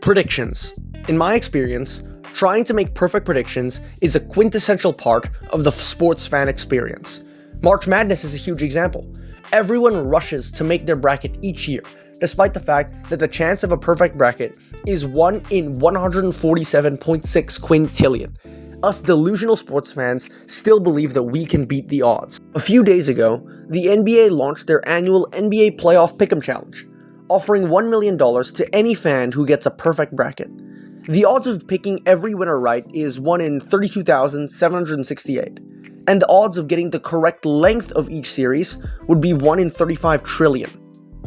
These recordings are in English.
Predictions. In my experience, trying to make perfect predictions is a quintessential part of the sports fan experience. March Madness is a huge example. Everyone rushes to make their bracket each year, despite the fact that the chance of a perfect bracket is 1 in 147.6 quintillion. Us delusional sports fans still believe that we can beat the odds. A few days ago, the NBA launched their annual NBA Playoff Pick'em Challenge, offering $1 million to any fan who gets a perfect bracket. The odds of picking every winner right is 1 in 32,768, and the odds of getting the correct length of each series would be 1 in 35 trillion.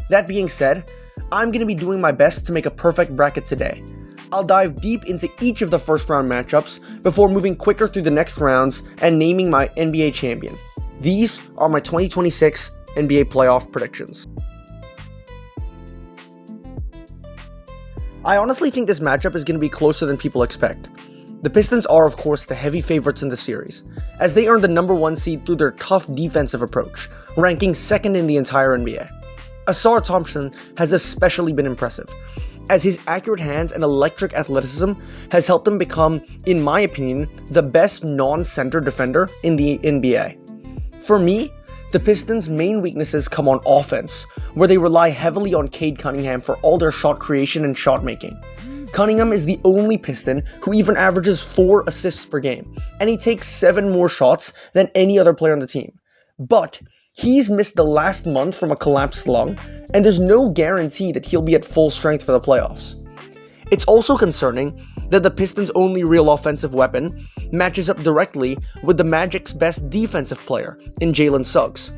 That being said, I'm going to be doing my best to make a perfect bracket today. I'll dive deep into each of the first round matchups before moving quicker through the next rounds and naming my NBA champion. These are my 2026 NBA playoff predictions. I honestly think this matchup is going to be closer than people expect. The Pistons are, of course, the heavy favorites in the series, as they earned the number 1 seed through their tough defensive approach, ranking second in the entire NBA. Ausar Thompson has especially been impressive, as his accurate hands and electric athleticism has helped him become, in my opinion, the best non-center defender in the NBA. For me, the Pistons' main weaknesses come on offense, where they rely heavily on Cade Cunningham for all their shot creation and shot making. Cunningham is the only Piston who even averages 4 assists per game, and he takes 7 more shots than any other player on the team. But he's missed the last month from a collapsed lung, and there's no guarantee that he'll be at full strength for the playoffs. It's also concerning that the Pistons' only real offensive weapon matches up directly with the Magic's best defensive player in Jalen Suggs.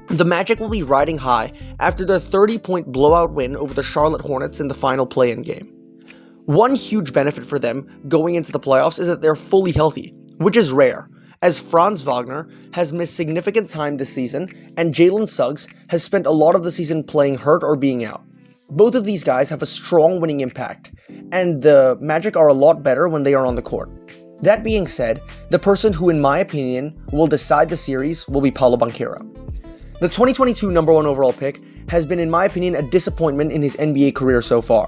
The Magic will be riding high after their 30-point blowout win over the Charlotte Hornets in the final play-in game. One huge benefit for them going into the playoffs is that they're fully healthy, which is rare, as Franz Wagner has missed significant time this season and Jalen Suggs has spent a lot of the season playing hurt or being out. Both of these guys have a strong winning impact, and the Magic are a lot better when they are on the court. That being said, the person who, in my opinion, will decide the series will be Paolo Banchero. The 2022 number 1 overall pick has been, in my opinion, a disappointment in his NBA career so far.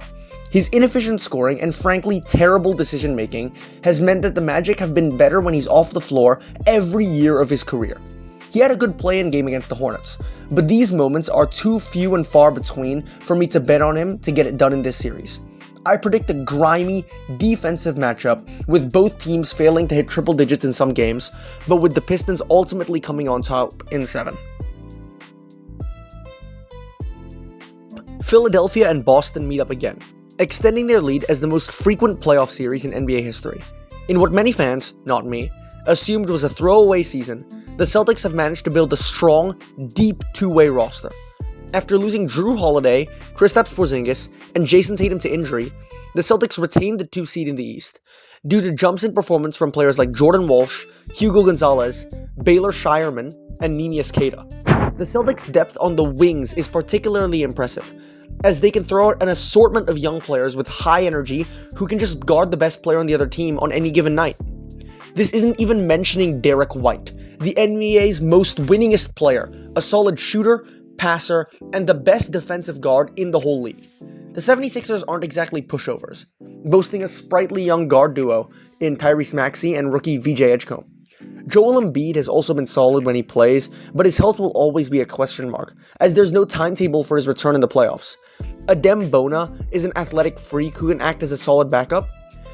His inefficient scoring and frankly terrible decision making has meant that the Magic have been better when he's off the floor every year of his career. He had a good play-in game against the Hornets, but these moments are too few and far between for me to bet on him to get it done in this series. I predict a grimy, defensive matchup with both teams failing to hit triple digits in some games, but with the Pistons ultimately coming on top in 7. Philadelphia and Boston meet up again, extending their lead as the most frequent playoff series in NBA history. In what many fans, not me, assumed was a throwaway season, the Celtics have managed to build a strong, deep two-way roster. After losing Drew Holiday, Kristaps Porzingis, and Jason Tatum to injury, the Celtics retained the 2 seed in the East, due to jumps in performance from players like Jordan Walsh, Hugo Gonzalez, Baylor Shireman, and Ninias Keita. The Celtics' depth on the wings is particularly impressive, as they can throw out an assortment of young players with high energy who can just guard the best player on the other team on any given night. This isn't even mentioning Derek White, the NBA's most winningest player, a solid shooter, passer, and the best defensive guard in the whole league. The 76ers aren't exactly pushovers, boasting a sprightly young guard duo in Tyrese Maxey and rookie VJ Edgecombe. Joel Embiid has also been solid when he plays, but his health will always be a question mark, as there's no timetable for his return in the playoffs. Adem Bona is an athletic freak who can act as a solid backup,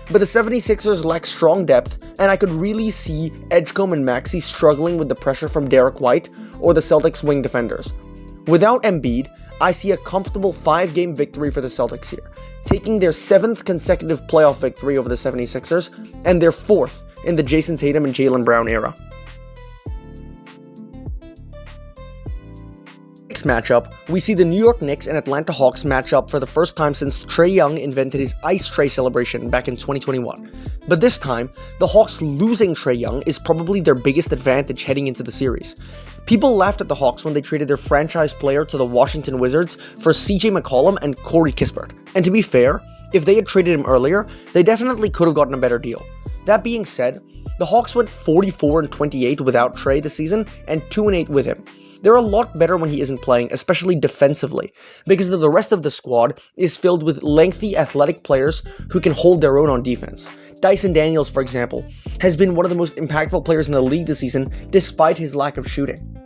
but the 76ers lack strong depth, and I could really see Edgecombe and Maxey struggling with the pressure from Derek White or the Celtics' wing defenders. Without Embiid, I see a comfortable 5-game victory for the Celtics here, taking their 7th consecutive playoff victory over the 76ers and their 4th in the Jason Tatum and Jaylen Brown era. Next matchup, we see the New York Knicks and Atlanta Hawks match up for the first time since Trae Young invented his ice tray celebration back in 2021. But this time, the Hawks losing Trae Young is probably their biggest advantage heading into the series. People laughed at the Hawks when they traded their franchise player to the Washington Wizards for CJ McCollum and Corey Kispert. And to be fair, if they had traded him earlier, they definitely could have gotten a better deal. That being said, the Hawks went 44-28 without Trae this season and 2-8 with him. They're a lot better when he isn't playing, especially defensively, because the rest of the squad is filled with lengthy, athletic players who can hold their own on defense. Dyson Daniels, for example, has been one of the most impactful players in the league this season, despite his lack of shooting.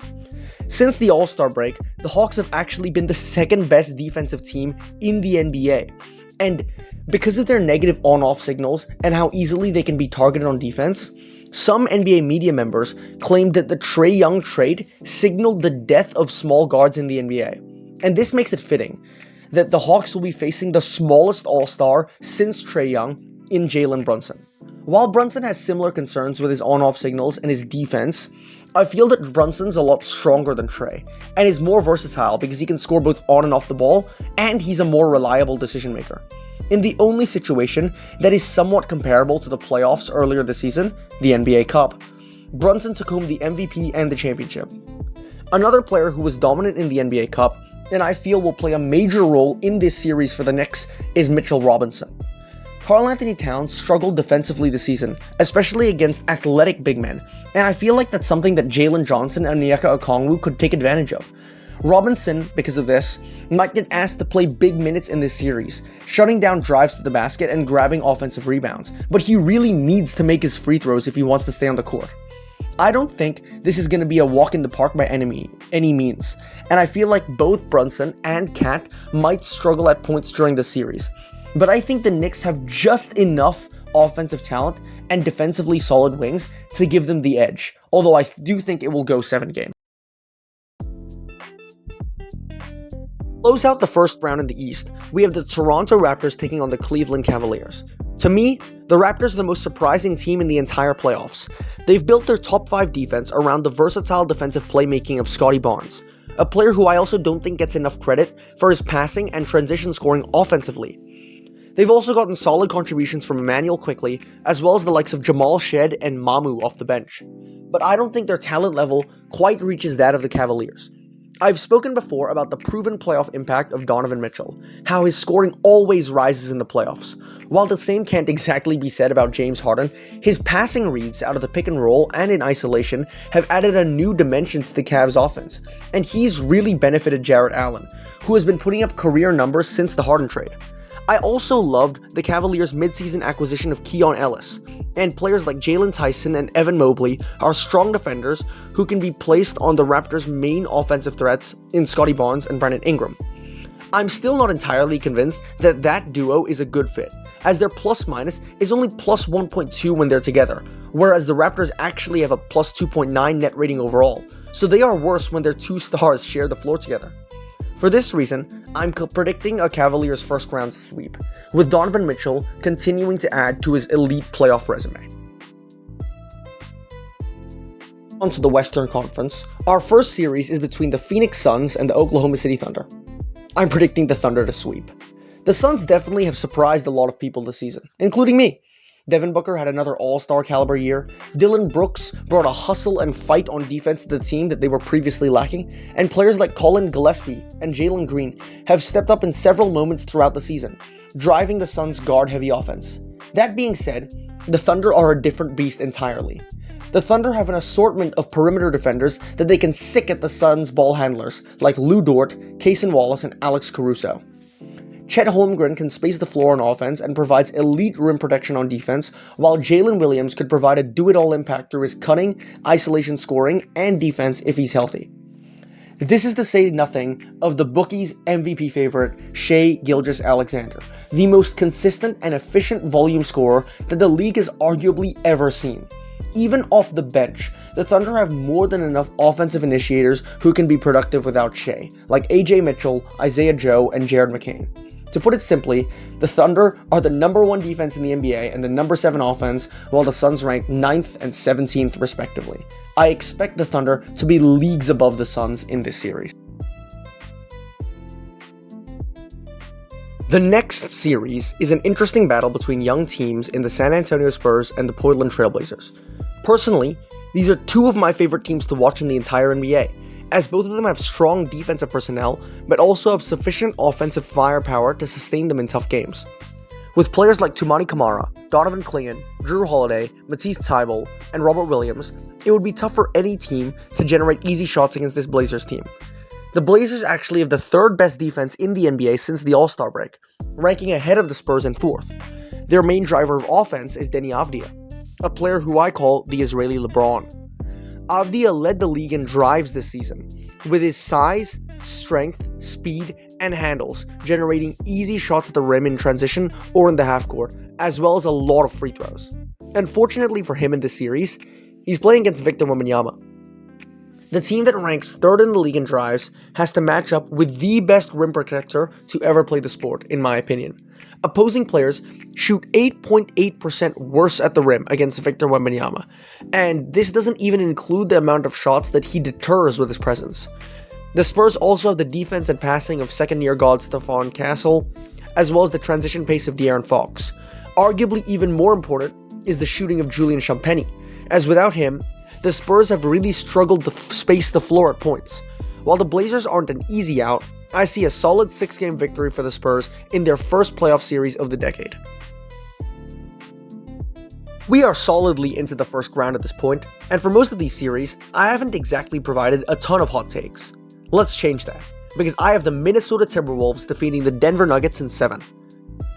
Since the All-Star break, the Hawks have actually been the second best defensive team in the NBA, and because of their negative on-off signals and how easily they can be targeted on defense, some NBA media members claimed that the Trae Young trade signaled the death of small guards in the NBA. And this makes it fitting that the Hawks will be facing the smallest All-Star since Trae Young in Jalen Brunson. While Brunson has similar concerns with his on-off signals and his defense, I feel that Brunson's a lot stronger than Trae, and is more versatile because he can score both on and off the ball, and he's a more reliable decision maker. In the only situation that is somewhat comparable to the playoffs earlier this season, the NBA Cup, Brunson took home the MVP and the championship. Another player who was dominant in the NBA Cup, and I feel will play a major role in this series for the Knicks, is Mitchell Robinson. Karl-Anthony Towns struggled defensively this season, especially against athletic big men, and I feel like that's something that Jalen Johnson and Onyeka Okongwu could take advantage of. Robinson, because of this, might get asked to play big minutes in this series, shutting down drives to the basket and grabbing offensive rebounds, but he really needs to make his free throws if he wants to stay on the court. I don't think this is going to be a walk in the park by any means, and I feel like both Brunson and Cat might struggle at points during the series, but I think the Knicks have just enough offensive talent and defensively solid wings to give them the edge, although I do think it will go 7 games. Close out the first round in the East, we have the Toronto Raptors taking on the Cleveland Cavaliers. To me, the Raptors are the most surprising team in the entire playoffs. They've built their top 5 defense around the versatile defensive playmaking of Scottie Barnes, a player who I also don't think gets enough credit for his passing and transition scoring offensively. They've also gotten solid contributions from Emmanuel Quickley, as well as the likes of Jamal Shed and Mamu off the bench. But I don't think their talent level quite reaches that of the Cavaliers. I've spoken before about the proven playoff impact of Donovan Mitchell, how his scoring always rises in the playoffs. While the same can't exactly be said about James Harden, his passing reads out of the pick and roll and in isolation have added a new dimension to the Cavs offense, and he's really benefited Jarrett Allen, who has been putting up career numbers since the Harden trade. I also loved the Cavaliers' midseason acquisition of Keon Ellis, and players like Jalen Tyson and Evan Mobley are strong defenders who can be placed on the Raptors' main offensive threats in Scottie Barnes and Brandon Ingram. I'm still not entirely convinced that that duo is a good fit, as their plus-minus is only plus 1.2 when they're together, whereas the Raptors actually have a plus 2.9 net rating overall, so they are worse when their two stars share the floor together. For this reason, I'm predicting a Cavaliers first round sweep, with Donovan Mitchell continuing to add to his elite playoff resume. On to the Western Conference, our first series is between the Phoenix Suns and the Oklahoma City Thunder. I'm predicting the Thunder to sweep. The Suns definitely have surprised a lot of people this season, including me. Devin Booker had another all-star caliber year, Dylan Brooks brought a hustle and fight on defense to the team that they were previously lacking, and players like Colin Gillespie and Jalen Green have stepped up in several moments throughout the season, driving the Suns' guard-heavy offense. That being said, the Thunder are a different beast entirely. The Thunder have an assortment of perimeter defenders that they can sick at the Suns' ball handlers, like Lou Dort, Cason Wallace, and Alex Caruso. Chet Holmgren can space the floor on offense and provides elite rim protection on defense, while Jalen Williams could provide a do-it-all impact through his cutting, isolation scoring, and defense if he's healthy. This is to say nothing of the bookies' MVP favorite, Shai Gilgeous-Alexander, the most consistent and efficient volume scorer that the league has arguably ever seen. Even off the bench, the Thunder have more than enough offensive initiators who can be productive without Shai, like AJ Mitchell, Isaiah Joe, and Jared McCain. To put it simply, the Thunder are the number 1 defense in the NBA and the number 7 offense, while the Suns rank 9th and 17th respectively. I expect the Thunder to be leagues above the Suns in this series. The next series is an interesting battle between young teams in the San Antonio Spurs and the Portland Trail Blazers. Personally, these are 2 of my favorite teams to watch in the entire NBA, as both of them have strong defensive personnel, but also have sufficient offensive firepower to sustain them in tough games. With players like Toumani Camara, Donovan Clingan, Drew Holiday, Matisse Thybulle, and Robert Williams, it would be tough for any team to generate easy shots against this Blazers team. The Blazers actually have the third best defense in the NBA since the All-Star break, ranking ahead of the Spurs in fourth. Their main driver of offense is Deni Avdija, a player who I call the Israeli LeBron. Avdija led the league in drives this season, with his size, strength, speed, and handles, generating easy shots at the rim in transition or in the half court, as well as a lot of free throws. Unfortunately for him in this series, he's playing against Victor Wembanyama. The team that ranks third in the league in drives has to match up with the best rim protector to ever play the sport, in my opinion. Opposing players shoot 8.8% worse at the rim against Victor Wembanyama, and this doesn't even include the amount of shots that he deters with his presence. The Spurs also have the defense and passing of second-year guard Stephon Castle, as well as the transition pace of De'Aaron Fox. Arguably even more important is the shooting of Julian Champagnie, as without him, the Spurs have really struggled to space the floor at points. While the Blazers aren't an easy out, I see a solid 6-game victory for the Spurs in their first playoff series of the decade. We are solidly into the first round at this point, and for most of these series, I haven't exactly provided a ton of hot takes. Let's change that, because I have the Minnesota Timberwolves defeating the Denver Nuggets in 7.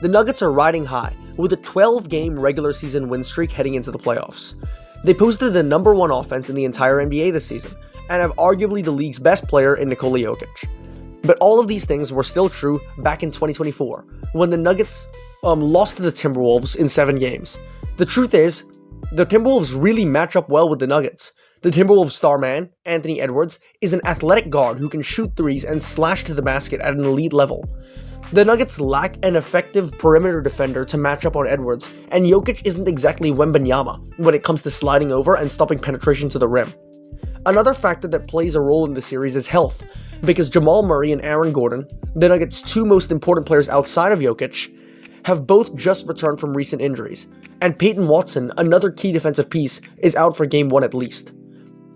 The Nuggets are riding high, with a 12-game regular season win streak heading into the playoffs. They posted the number 1 offense in the entire NBA this season, and have arguably the league's best player in Nikola Jokic. But all of these things were still true back in 2024, when the Nuggets lost to the Timberwolves in 7 games. The truth is, the Timberwolves really match up well with the Nuggets. The Timberwolves star man, Anthony Edwards, is an athletic guard who can shoot threes and slash to the basket at an elite level. The Nuggets lack an effective perimeter defender to match up on Edwards, and Jokic isn't exactly Wembanyama when it comes to sliding over and stopping penetration to the rim. Another factor that plays a role in the series is health, because Jamal Murray and Aaron Gordon, the Nuggets' 2 most important players outside of Jokic, have both just returned from recent injuries, and Peyton Watson, another key defensive piece, is out for Game 1 at least.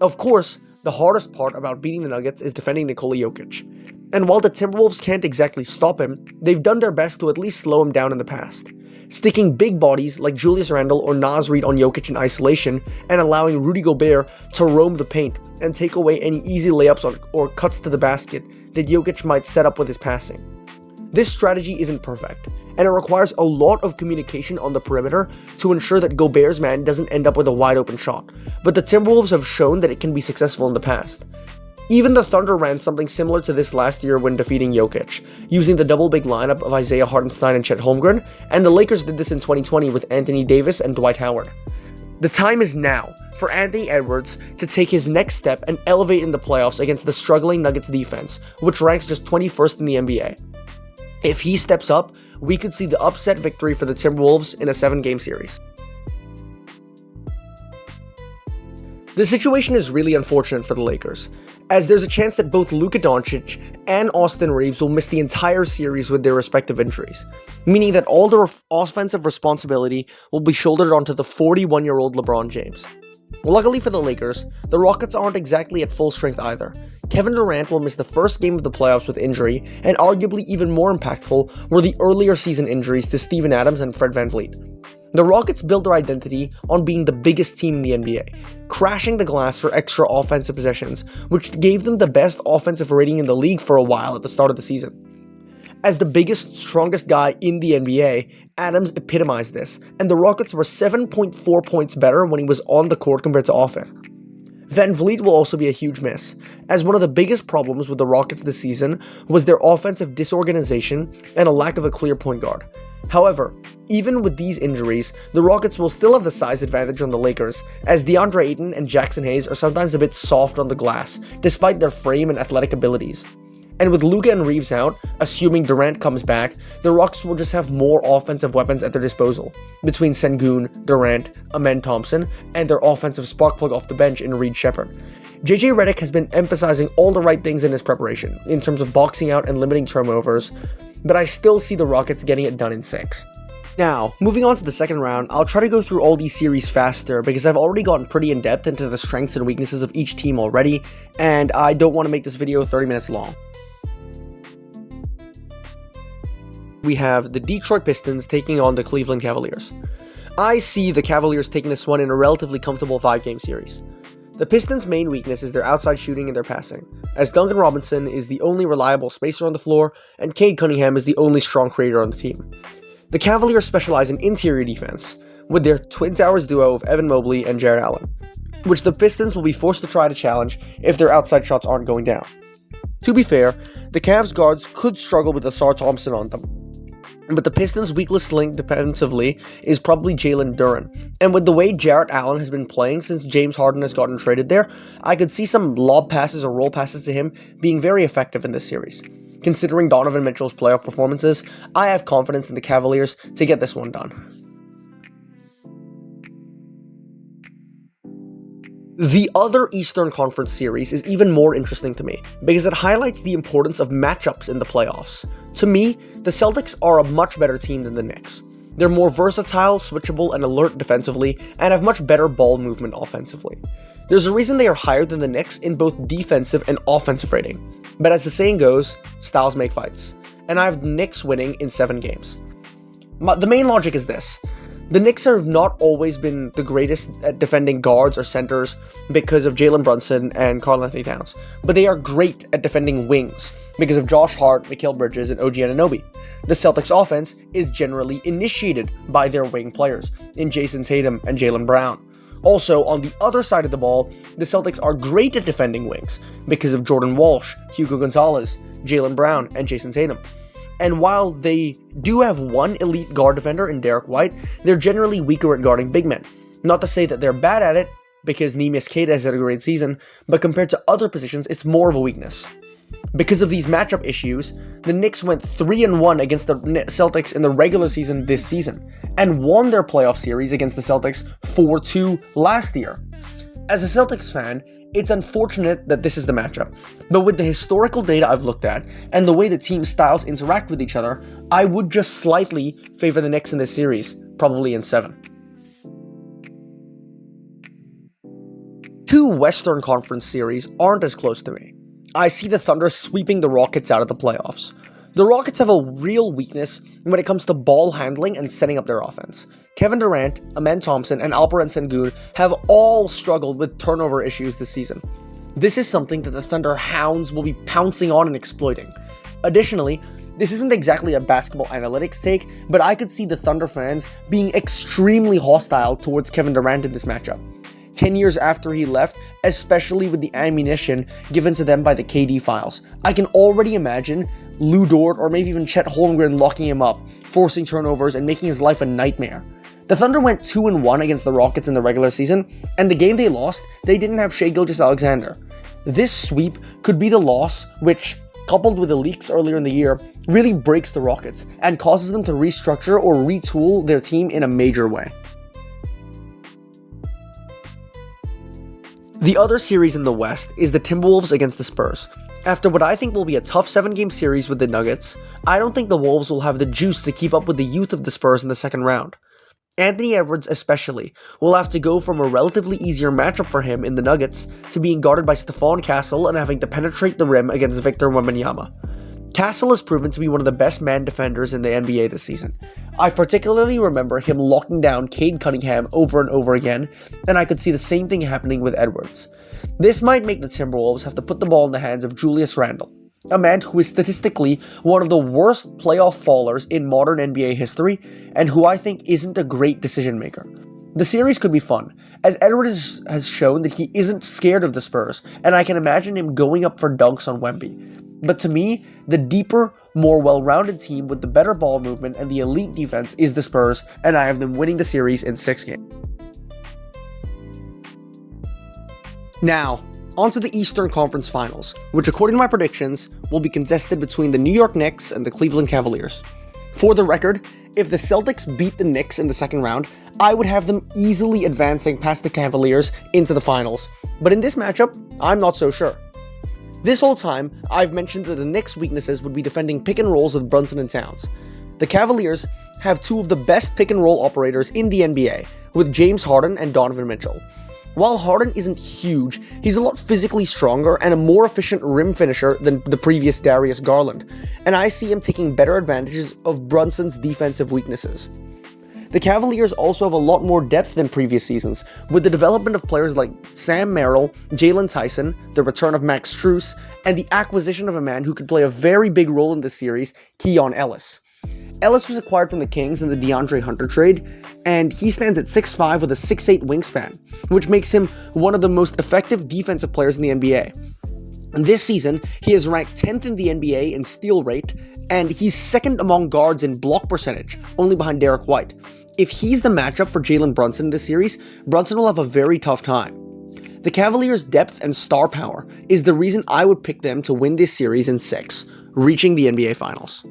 Of course, the hardest part about beating the Nuggets is defending Nikola Jokic. And while the Timberwolves can't exactly stop him, they've done their best to at least slow him down in the past. Sticking big bodies like Julius Randle or Naz Reid on Jokic in isolation and allowing Rudy Gobert to roam the paint and take away any easy layups or cuts to the basket that Jokic might set up with his passing. This strategy isn't perfect, and it requires a lot of communication on the perimeter to ensure that Gobert's man doesn't end up with a wide open shot, but the Timberwolves have shown that it can be successful in the past. Even the Thunder ran something similar to this last year when defeating Jokic, using the double big lineup of Isaiah Hartenstein and Chet Holmgren, and the Lakers did this in 2020 with Anthony Davis and Dwight Howard. The time is now for Anthony Edwards to take his next step and elevate in the playoffs against the struggling Nuggets defense, which ranks just 21st in the NBA. If he steps up, we could see the upset victory for the Timberwolves in a 7-game series. The situation is really unfortunate for the Lakers, as there's a chance that both Luka Doncic and Austin Reeves will miss the entire series with their respective injuries, meaning that all the offensive responsibility will be shouldered onto the 41-year-old LeBron James. Luckily for the Lakers, the Rockets aren't exactly at full strength either. Kevin Durant will miss the first game of the playoffs with injury, and arguably even more impactful were the earlier season injuries to Steven Adams and Fred VanVleet. The Rockets built their identity on being the biggest team in the NBA, crashing the glass for extra offensive possessions, which gave them the best offensive rating in the league for a while at the start of the season. As the biggest, strongest guy in the NBA, Adams epitomized this, and the Rockets were 7.4 points better when he was on the court compared to off it. VanVleet will also be a huge miss, as one of the biggest problems with the Rockets this season was their offensive disorganization and a lack of a clear point guard. However, even with these injuries, the Rockets will still have the size advantage on the Lakers, as DeAndre Ayton and Jackson Hayes are sometimes a bit soft on the glass, despite their frame and athletic abilities. And with Luka and Reeves out, assuming Durant comes back, the Rockets will just have more offensive weapons at their disposal, between Sengun, Durant, Amen Thompson, and their offensive sparkplug off the bench in Reed Shepherd. JJ Redick has been emphasizing all the right things in his preparation, in terms of boxing out and limiting turnovers, but I still see the Rockets getting it done in 6. Now, moving on to the second round, I'll try to go through all these series faster because I've already gotten pretty in-depth into the strengths and weaknesses of each team already, and I don't want to make this video 30 minutes long. we have the Detroit Pistons taking on the Cleveland Cavaliers. I see the Cavaliers taking this one in a relatively comfortable 5-game series. The Pistons' main weakness is their outside shooting and their passing, as Duncan Robinson is the only reliable spacer on the floor, and Cade Cunningham is the only strong creator on the team. The Cavaliers specialize in interior defense, with their Twin Towers duo of Evan Mobley and Jarrett Allen, which the Pistons will be forced to try to challenge if their outside shots aren't going down. To be fair, the Cavs guards could struggle with Asar Thompson on them, but the Pistons' weakest link defensively is probably Jalen Duren, and with the way Jarrett Allen has been playing since James Harden has gotten traded there, I could see some lob passes or roll passes to him being very effective in this series. Considering Donovan Mitchell's playoff performances, I have confidence in the Cavaliers to get this one done. The other Eastern Conference series is even more interesting to me, because it highlights the importance of matchups in the playoffs. To me, the Celtics are a much better team than the Knicks. They're more versatile, switchable, and alert defensively, and have much better ball movement offensively. There's a reason they are higher than the Knicks in both defensive and offensive rating, but as the saying goes, styles make fights, and I have the Knicks winning in 7 games. The main logic is this. The Knicks have not always been the greatest at defending guards or centers because of Jalen Brunson and Karl-Anthony Towns, but they are great at defending wings because of Josh Hart, Mikal Bridges, and OG Anunoby. The Celtics offense is generally initiated by their wing players in Jason Tatum and Jaylen Brown. Also, on the other side of the ball, the Celtics are great at defending wings because of Jordan Walsh, Hugo Gonzalez, Jaylen Brown, and Jason Tatum. And while they do have one elite guard defender in Derek White, they're generally weaker at guarding big men. Not to say that they're bad at it, because Neemias Queta has had a great season, but compared to other positions, it's more of a weakness. Because of these matchup issues, the Knicks went 3-1 against the Celtics in the regular season this season, and won their playoff series against the Celtics 4-2 last year. As a Celtics fan, it's unfortunate that this is the matchup, but with the historical data I've looked at, and the way the team styles interact with each other, I would just slightly favor the Knicks in this series, probably in 7. 2 Western Conference series aren't as close to me. I see the Thunder sweeping the Rockets out of the playoffs. The Rockets have a real weakness when it comes to ball handling and setting up their offense. Kevin Durant, Amen Thompson, and Alperen Sengun have all struggled with turnover issues this season. This is something that the Thunder Hounds will be pouncing on and exploiting. Additionally, this isn't exactly a basketball analytics take, but I could see the Thunder fans being extremely hostile towards Kevin Durant in this matchup. 10 years after he left, especially with the ammunition given to them by the KD files. I can already imagine Lou Dort or maybe even Chet Holmgren locking him up, forcing turnovers and making his life a nightmare. The Thunder went 2-1 against the Rockets in the regular season, and the game they lost, they didn't have Shai Gilgeous-Alexander. This sweep could be the loss which, coupled with the leaks earlier in the year, really breaks the Rockets and causes them to restructure or retool their team in a major way. The other series in the West is the Timberwolves against the Spurs. After what I think will be a tough 7-game series with the Nuggets, I don't think the Wolves will have the juice to keep up with the youth of the Spurs in the second round. Anthony Edwards especially will have to go from a relatively easier matchup for him in the Nuggets to being guarded by Stephon Castle and having to penetrate the rim against Victor Wembanyama. Castle has proven to be one of the best man defenders in the NBA this season. I particularly remember him locking down Cade Cunningham over and over again, and I could see the same thing happening with Edwards. This might make the Timberwolves have to put the ball in the hands of Julius Randle, a man who is statistically one of the worst playoff fallers in modern NBA history, and who I think isn't a great decision maker. The series could be fun, as Edwards has shown that he isn't scared of the Spurs, and I can imagine him going up for dunks on Wemby. But to me, the deeper, more well-rounded team with the better ball movement and the elite defense is the Spurs, and I have them winning the series in 6 games. Now, onto the Eastern Conference Finals, which according to my predictions, will be contested between the New York Knicks and the Cleveland Cavaliers. For the record, if the Celtics beat the Knicks in the second round, I would have them easily advancing past the Cavaliers into the finals. But in this matchup, I'm not so sure. This whole time, I've mentioned that the Knicks' weaknesses would be defending pick and rolls with Brunson and Towns. The Cavaliers have 2 of the best pick and roll operators in the NBA, with James Harden and Donovan Mitchell. While Harden isn't huge, he's a lot physically stronger and a more efficient rim finisher than the previous Darius Garland, and I see him taking better advantages of Brunson's defensive weaknesses. The Cavaliers also have a lot more depth than previous seasons, with the development of players like Sam Merrill, Jalen Tyson, the return of Max Strus, and the acquisition of a man who could play a very big role in this series, Keon Ellis. Ellis was acquired from the Kings in the DeAndre Hunter trade, and he stands at 6'5" with a 6'8" wingspan, which makes him one of the most effective defensive players in the NBA. And this season, he is ranked 10th in the NBA in steal rate, and he's second among guards in block percentage, only behind Derek White. If he's the matchup for Jalen Brunson in this series, Brunson will have a very tough time. The Cavaliers' depth and star power is the reason I would pick them to win this series in 6, reaching the NBA Finals.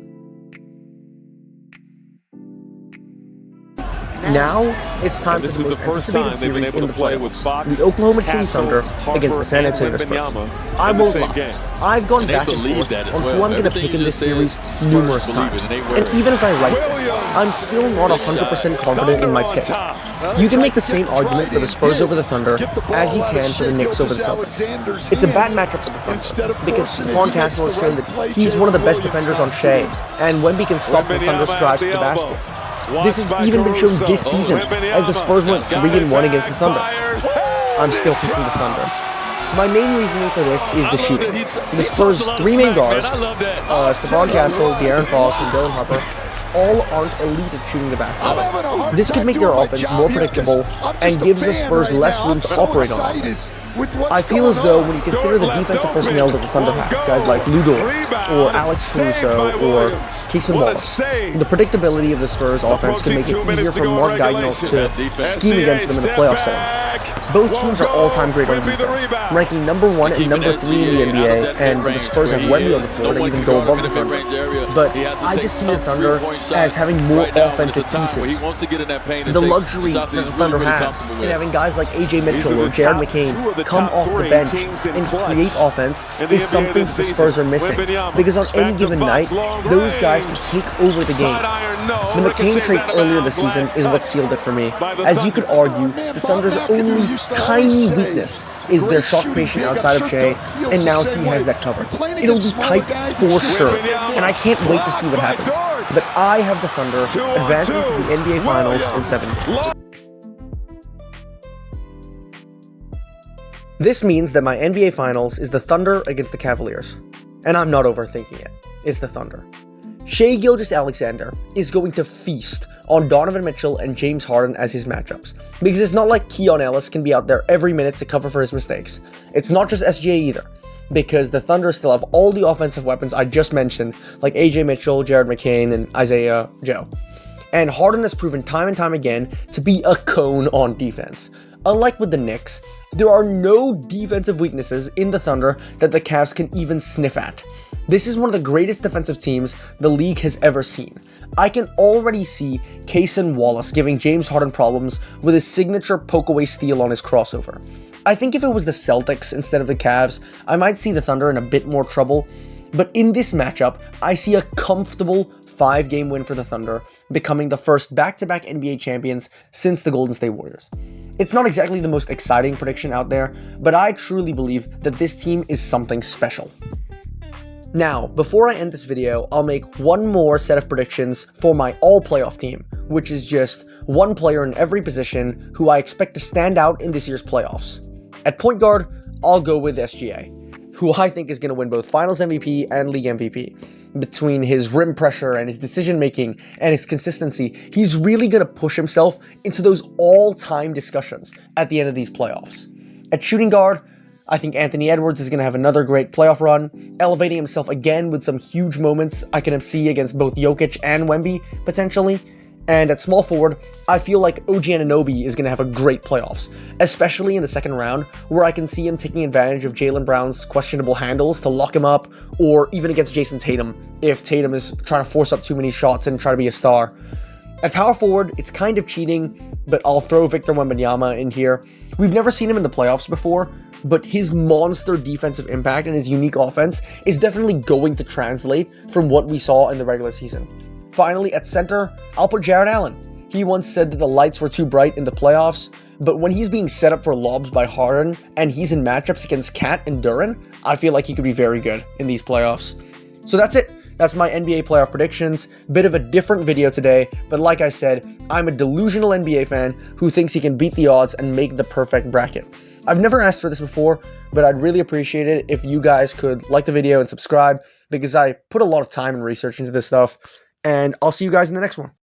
Now, it's time for the most anticipated series in the playoffs, the Oklahoma City Thunder against the San Antonio Spurs. I won't lie, I've gone back and forth on who I'm going to pick in this series numerous times, and even as I write this, I'm still not 100% confident in my pick. You can make the same argument for the Spurs over the Thunder as you can for the Knicks over the Celtics. It's a bad matchup for the Thunder, because Stephon Castle has shown that he's one of the best defenders on Shea, and Wemby can stop the Thunder's drives to the basket. This has even been shown this season, as the Spurs went 3-1 against the Thunder. I'm still picking the Thunder. My main reasoning for this is the shooting. The Spurs' three main guards, Stephon Castle, De'Aaron Fox, and Dylan Harper, all aren't elite at shooting the basket. This could make their offense more predictable and gives the Spurs less room to operate on offense. I feel as though when you consider the defensive personnel that the Thunder have, guys like Lou Dort, or Alex Caruso, or Casey Wallace, the predictability of the Spurs offense can make it easier for Mark Daigneault to scheme against them in a playoff setting. Both teams are all-time great on defense, ranking number 1 and number 3 in the NBA, and the Spurs have Wemby on the floor to even go above the Thunder. But I just see the Thunder as having more offensive pieces. The luxury that the Thunder have in having guys like AJ Mitchell or Jared McCain come off the bench and create offense is something that the Spurs are missing, because on any given night, those guys could take over the game. The McCain trade earlier this season is what sealed it for me. As you could argue, the Thunder's only tiny weakness is their shot creation outside of Shea, and now he has that covered. It'll be tight for sure, and I can't wait to see what happens. But I have the Thunder advancing to the NBA Finals in 7 games. This means that my NBA Finals is the Thunder against the Cavaliers. And I'm not overthinking it. It's the Thunder. Shai Gilgeous-Alexander is going to feast on Donovan Mitchell and James Harden as his matchups, because it's not like Keon Ellis can be out there every minute to cover for his mistakes. It's not just SGA either, because the Thunder still have all the offensive weapons I just mentioned, like AJ Mitchell, Jared McCain, and Isaiah Joe. And Harden has proven time and time again to be a cone on defense. Unlike with the Knicks, there are no defensive weaknesses in the Thunder that the Cavs can even sniff at. This is one of the greatest defensive teams the league has ever seen. I can already see Cason Wallace giving James Harden problems with his signature poke-away steal on his crossover. I think if it was the Celtics instead of the Cavs, I might see the Thunder in a bit more trouble. But in this matchup, I see a comfortable 5-game win for the Thunder, becoming the first back-to-back NBA champions since the Golden State Warriors. It's not exactly the most exciting prediction out there, but I truly believe that this team is something special. Now, before I end this video, I'll make one more set of predictions for my all-playoff team, which is just one player in every position who I expect to stand out in this year's playoffs. At point guard, I'll go with SGA, who I think is going to win both Finals MVP and League MVP. Between his rim pressure and his decision-making and his consistency, he's really going to push himself into those all-time discussions at the end of these playoffs. At shooting guard, I think Anthony Edwards is going to have another great playoff run, elevating himself again with some huge moments I can see against both Jokic and Wemby, potentially. And at small forward, I feel like OG Anunoby is going to have a great playoffs, especially in the second round, where I can see him taking advantage of Jaylen Brown's questionable handles to lock him up, or even against Jason Tatum, if Tatum is trying to force up too many shots and try to be a star. At power forward, it's kind of cheating, but I'll throw Victor Wembanyama in here. We've never seen him in the playoffs before, but his monster defensive impact and his unique offense is definitely going to translate from what we saw in the regular season. Finally, at center, I'll put Jarrett Allen. He once said that the lights were too bright in the playoffs, but when he's being set up for lobs by Harden and he's in matchups against Cat and Duren, I feel like he could be very good in these playoffs. So that's it. That's my NBA playoff predictions. Bit of a different video today, but like I said, I'm a delusional NBA fan who thinks he can beat the odds and make the perfect bracket. I've never asked for this before, but I'd really appreciate it if you guys could like the video and subscribe, because I put a lot of time and research into this stuff, and I'll see you guys in the next one.